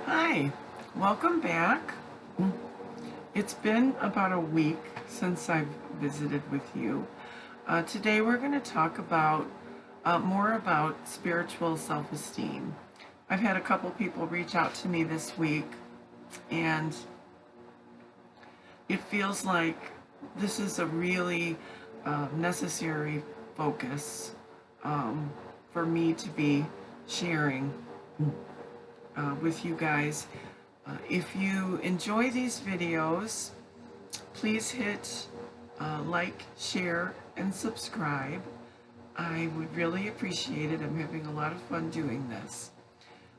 Hi, welcome back. It's been about a week since I've visited with you. Today we're going to talk about more about spiritual self-esteem. I've had a couple people reach out to me this week, and it feels like this is a really necessary focus for me to be sharing with you guys. If you enjoy these videos, please hit like, share, and subscribe. I would really appreciate it. I'm having a lot of fun doing this.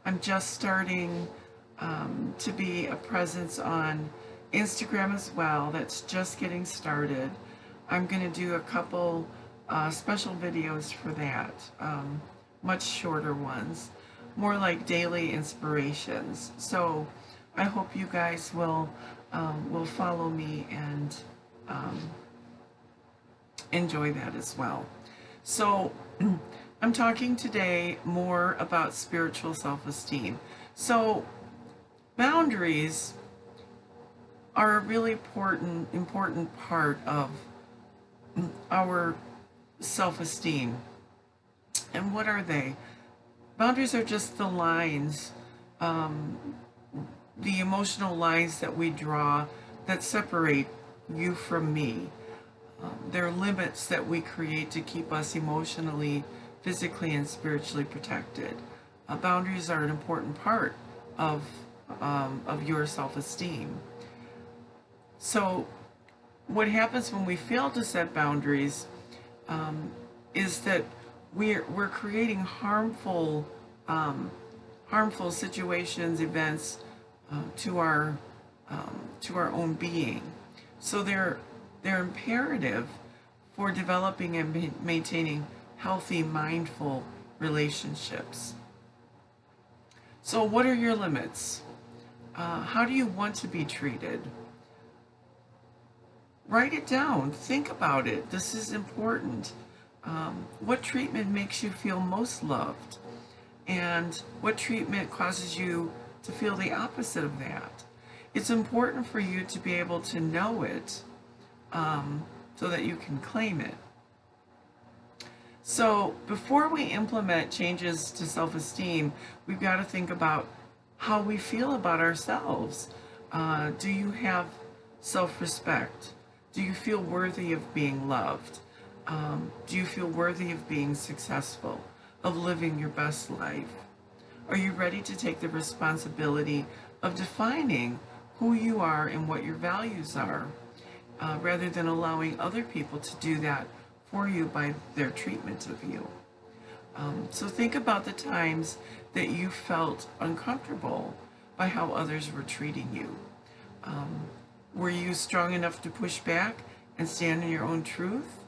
I'm just starting to be a presence on Instagram as well. That's just getting started. I'm going to do a couple special videos for that, much shorter ones, more like daily inspirations. So I hope you guys will follow me and enjoy that as well. So I'm talking today more about spiritual self-esteem. So boundaries are a really important part of our self-esteem. And what are they? Boundaries are just the lines, the emotional lines that we draw that separate you from me. They're limits that we create to keep us emotionally, physically, and spiritually protected. Boundaries are an important part of your self-esteem. So what happens when we fail to set boundaries is that we're creating harmful situations, events to our own being. So they're imperative for developing and maintaining healthy, mindful relationships. So what are your limits? How do you want to be treated? Write it down. Think about it. This is important. What treatment makes you feel most loved? And what treatment causes you to feel the opposite of that? It's important for you to be able to know it so that you can claim it. So before we implement changes to self-esteem, we've got to think about how we feel about ourselves. Do you have self-respect? Do you feel worthy of being loved? Do you feel worthy of being successful, of living your best life? Are you ready to take the responsibility of defining who you are and what your values are, rather than allowing other people to do that for you by their treatment of you? So think about the times that you felt uncomfortable by how others were treating you. Were you strong enough to push back and stand in your own truth?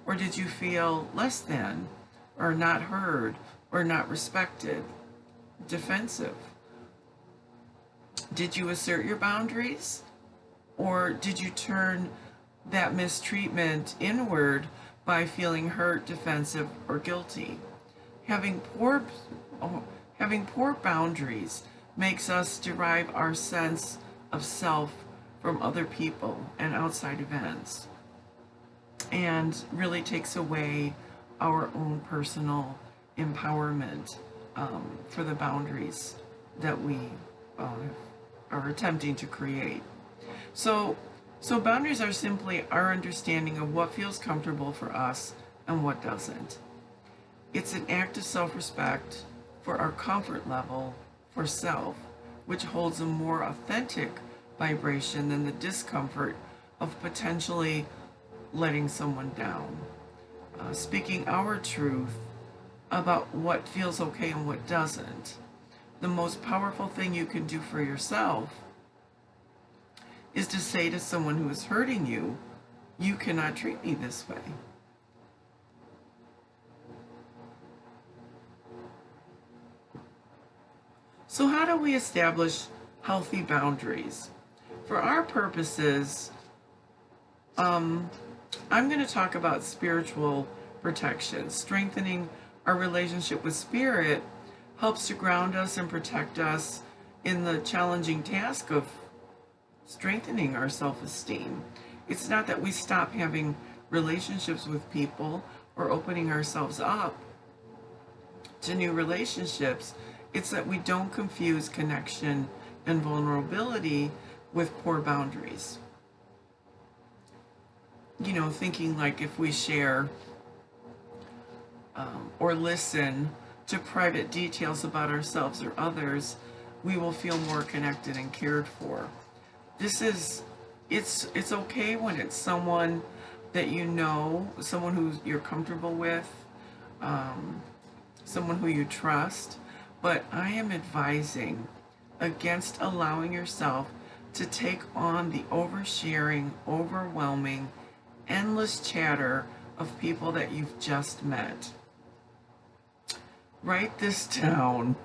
Or did you feel less than, or not heard, or not respected, defensive? Did you assert your boundaries? Or did you turn that mistreatment inward by feeling hurt, defensive, or guilty? Having poor boundaries makes us derive our sense of self from other people and outside events, and really takes away our own personal empowerment for the boundaries that we are attempting to create. So boundaries are simply our understanding of what feels comfortable for us and what doesn't. It's an act of self-respect for our comfort level for self, which holds a more authentic vibration than the discomfort of potentially letting someone down. Speaking our truth about what feels okay and what doesn't. The most powerful thing you can do for yourself is to say to someone who is hurting you, you cannot treat me this way. So how do we establish healthy boundaries? For our purposes, I'm going to talk about spiritual protection. Strengthening our relationship with spirit helps to ground us and protect us in the challenging task of strengthening our self-esteem. It's not that we stop having relationships with people or opening ourselves up to new relationships. It's that we don't confuse connection and vulnerability with poor boundaries. You know, thinking like if we share or listen to private details about ourselves or others, we will feel more connected and cared for. It's okay when it's someone that you know, someone who you're comfortable with, someone who you trust, but I am advising against allowing yourself to take on the oversharing, overwhelming, endless chatter of people that you've just met. Write this down.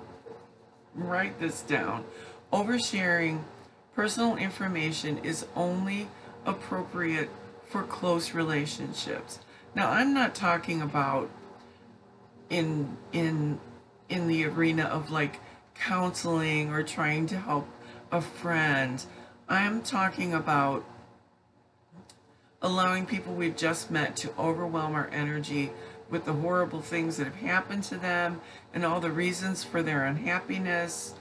Write this down. Oversharing personal information is only appropriate for close relationships. Now, I'm not talking about in the arena of like counseling or trying to help a friend. I'm talking about allowing people we've just met to overwhelm our energy with the horrible things that have happened to them and all the reasons for their unhappiness.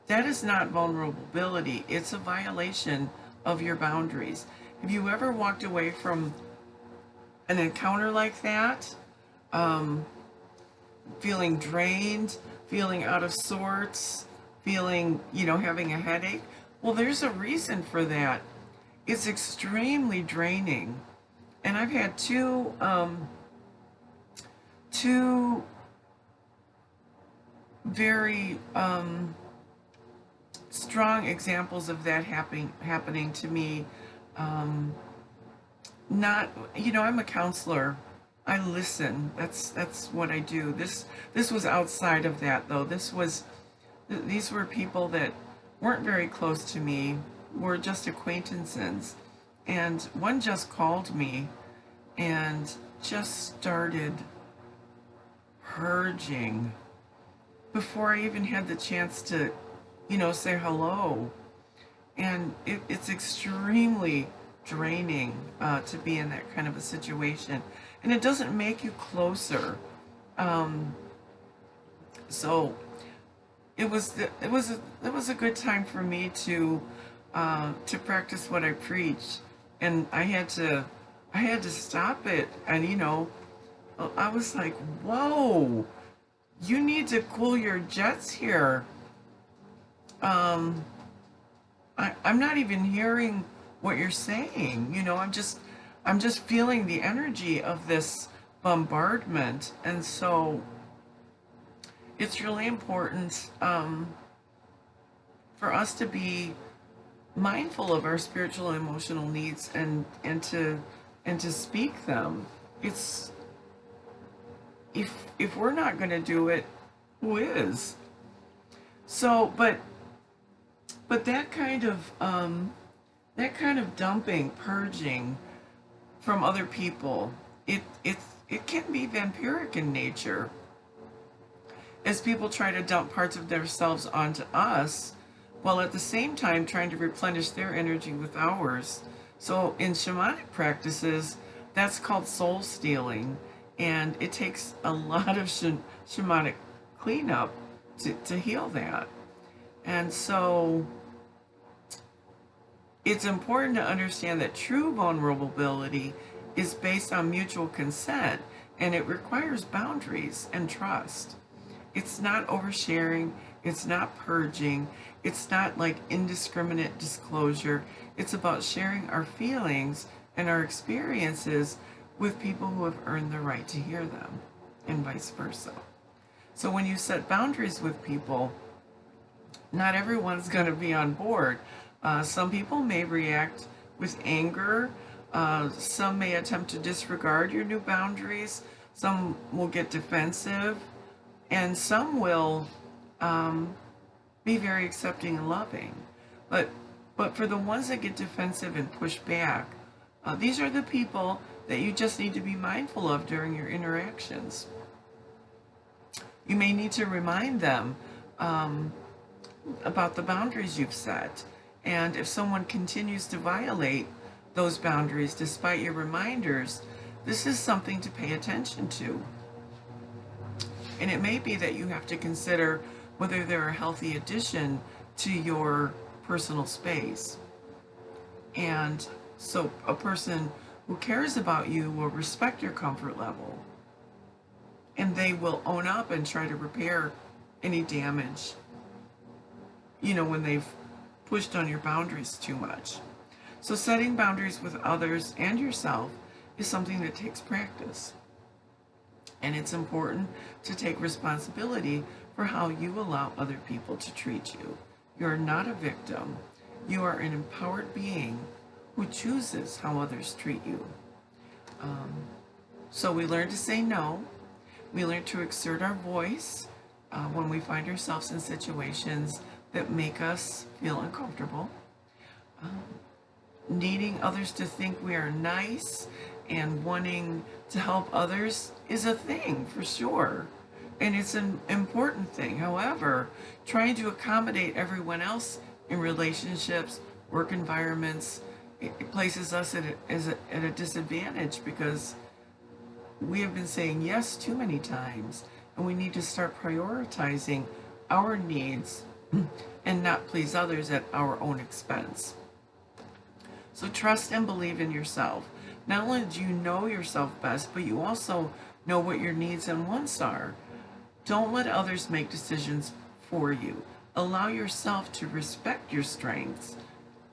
That is not vulnerability. It's a violation of your boundaries. Have you ever walked away from an encounter like that, feeling drained, feeling out of sorts, feeling, having a headache? Well, there's a reason for that. It's extremely draining. And I've had two very strong examples of that happening to me. I'm a counselor. I listen. That's what I do. This was outside of that, though. These were people that weren't very close to me, were just acquaintances. And one just called me and just started purging before I even had the chance to, say hello. And it's extremely draining to be in that kind of a situation. And it doesn't make you closer. So it was a good time for me to practice what I preach, and I had to stop it. And I was like, whoa, you need to cool your jets here. I'm not even hearing what you're saying. I'm just feeling the energy of this bombardment. And so it's really important for us to be mindful of our spiritual and emotional needs and to speak them. It's if we're not going to do it, who is? So, but that kind of dumping, purging from other people, it can be vampiric in nature, as people try to dump parts of themselves onto us, while at the same time trying to replenish their energy with ours. So in shamanic practices, that's called soul stealing, and it takes a lot of shamanic cleanup to heal that. And so it's important to understand that true vulnerability is based on mutual consent, and it requires boundaries and trust. It's not oversharing, it's not purging, it's not like indiscriminate disclosure. It's about sharing our feelings and our experiences with people who have earned the right to hear them, and vice versa. So when you set boundaries with people, not everyone's going to be on board. Some people may react with anger. Some may attempt to disregard your new boundaries. Some will get defensive. And some will be very accepting and loving. But for the ones that get defensive and push back, these are the people that you just need to be mindful of during your interactions. You may need to remind them about the boundaries you've set. And if someone continues to violate those boundaries despite your reminders, this is something to pay attention to. And it may be that you have to consider whether they're a healthy addition to your personal space. And so a person who cares about you will respect your comfort level, and they will own up and try to repair any damage, when they've pushed on your boundaries too much. So setting boundaries with others and yourself is something that takes practice. And it's important to take responsibility for how you allow other people to treat you. You're not a victim. You are an empowered being who chooses how others treat you. So we learn to say no. We learn to exert our voice when we find ourselves in situations that make us feel uncomfortable. Needing others to think we are nice and wanting to help others is a thing for sure. And it's an important thing. However, trying to accommodate everyone else in relationships, work environments, it places us at a disadvantage, because we have been saying yes too many times, and we need to start prioritizing our needs and not please others at our own expense. So trust and believe in yourself. Not only do you know yourself best, but you also know what your needs and wants are. Don't let others make decisions for you. Allow yourself to respect your strengths,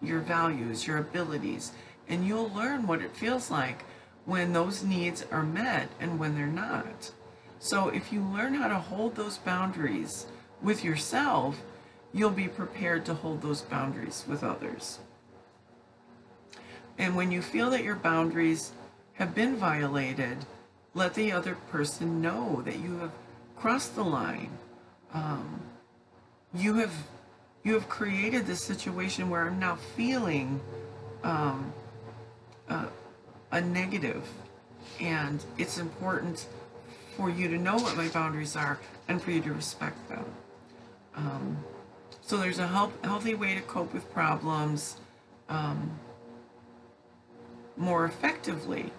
your values, your abilities, and you'll learn what it feels like when those needs are met and when they're not. So if you learn how to hold those boundaries with yourself, you'll be prepared to hold those boundaries with others. And when you feel that your boundaries have been violated, let the other person know that you have crossed the line. You have created this situation where I'm now feeling a negative, and it's important for you to know what my boundaries are and for you to respect them. So there's a healthy way to cope with problems more effectively.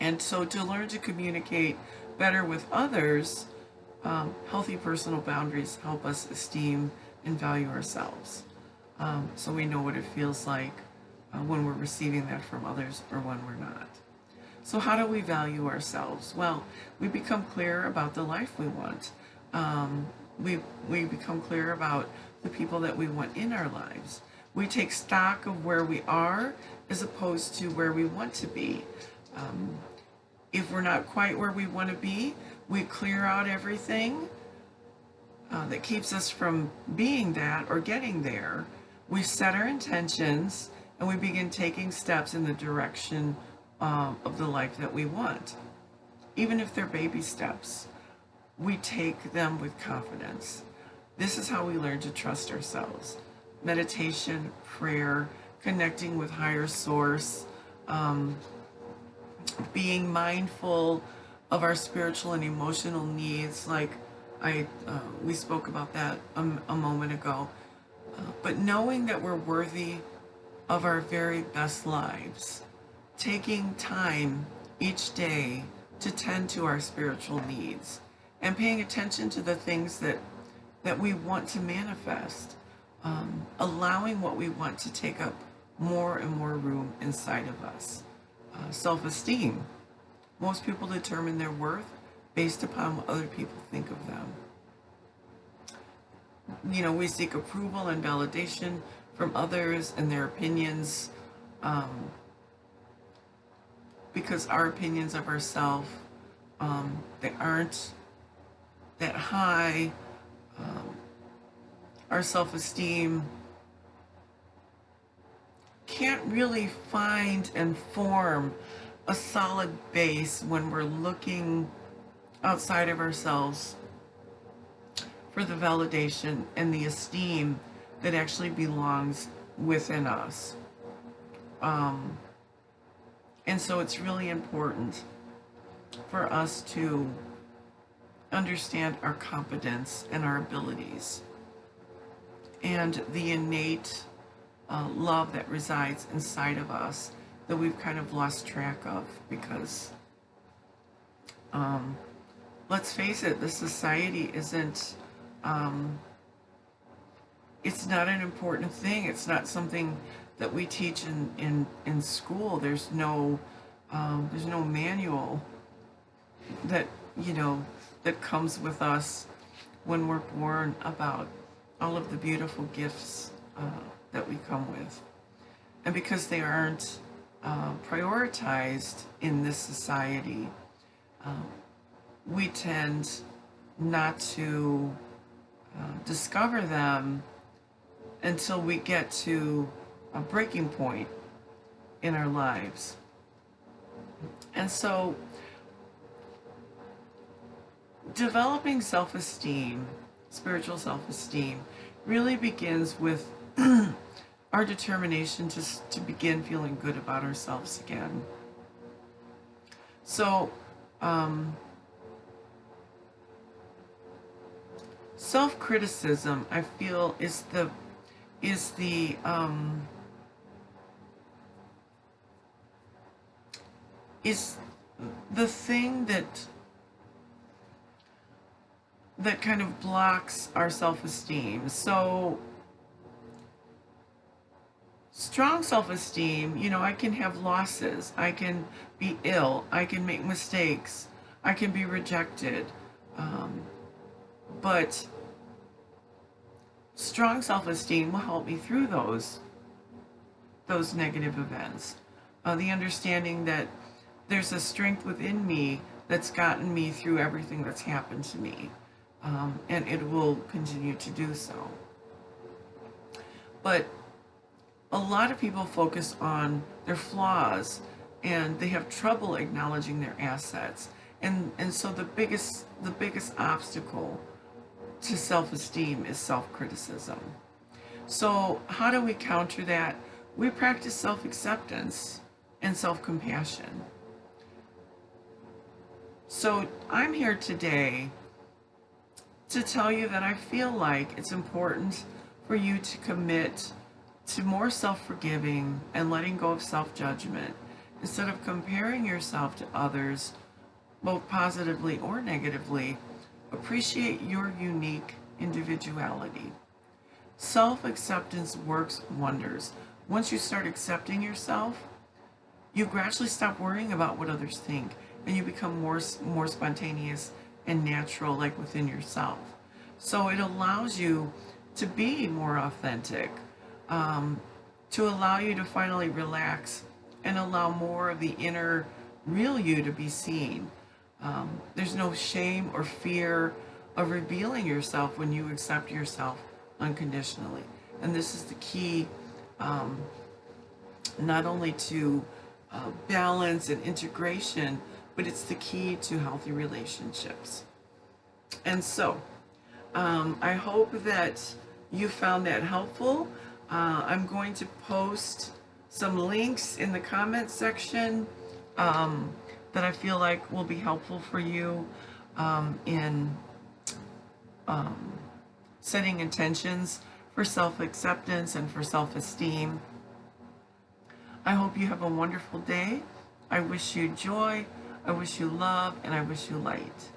And so to learn to communicate better with others, healthy personal boundaries help us esteem and value ourselves. So we know what it feels like when we're receiving that from others or when we're not. So how do we value ourselves? Well, we become clear about the life we want. We become clear about the people that we want in our lives. We take stock of where we are as opposed to where we want to be. If we're not quite where we want to be, we clear out everything that keeps us from being that or getting there. We set our intentions and we begin taking steps in the direction of the life that we want. Even if they're baby steps, we take them with confidence. This is how we learn to trust ourselves. Meditation, prayer, connecting with higher source, being mindful of our spiritual and emotional needs, like we spoke about that a moment ago. But knowing that we're worthy of our very best lives, taking time each day to tend to our spiritual needs, and paying attention to the things that we want to manifest, allowing what we want to take up more and more room inside of us. Self-esteem. Most people determine their worth based upon what other people think of them. We seek approval and validation from others and their opinions, because our opinions of ourselves, they aren't that high. Our self-esteem can't really find and form a solid base when we're looking outside of ourselves for the validation and the esteem that actually belongs within us. And so it's really important for us to understand our competence and our abilities. and the innate love that resides inside of us that we've kind of lost track of because, let's face it, the society isn't, it's not an important thing. It's not something that we teach in school. There's no manual that, that comes with us when we're born about all of the beautiful gifts that we come with. And because they aren't prioritized in this society, we tend not to discover them until we get to a breaking point in our lives. And so developing self-esteem, spiritual self-esteem, really begins with our determination to begin feeling good about ourselves again. So self-criticism, I feel, is the thing that kind of blocks our self-esteem. So strong self-esteem, I can have losses, I can be ill, I can make mistakes, I can be rejected, but strong self-esteem will help me through those negative events. The understanding that there's a strength within me that's gotten me through everything that's happened to me, and it will continue to do so. But a lot of people focus on their flaws, and they have trouble acknowledging their assets. And so the biggest obstacle to self-esteem is self-criticism. So how do we counter that? We practice self-acceptance and self-compassion. So I'm here today to tell you that I feel like it's important for you to commit to more self-forgiving and letting go of self-judgment instead of comparing yourself to others, both positively or negatively. Appreciate your unique individuality. Self-acceptance works wonders. Once you start accepting yourself, you gradually stop worrying about what others think, and you become more spontaneous and natural, like within yourself. So it allows you to be more authentic, to allow you to finally relax and allow more of the inner real you to be seen. There's no shame or fear of revealing yourself when you accept yourself unconditionally. And this is the key, not only to balance and integration, but it's the key to healthy relationships. And so, I hope that you found that helpful. I'm going to post some links in the comments section that I feel like will be helpful for you in setting intentions for self-acceptance and for self-esteem. I hope you have a wonderful day. I wish you joy, I wish you love, and I wish you light.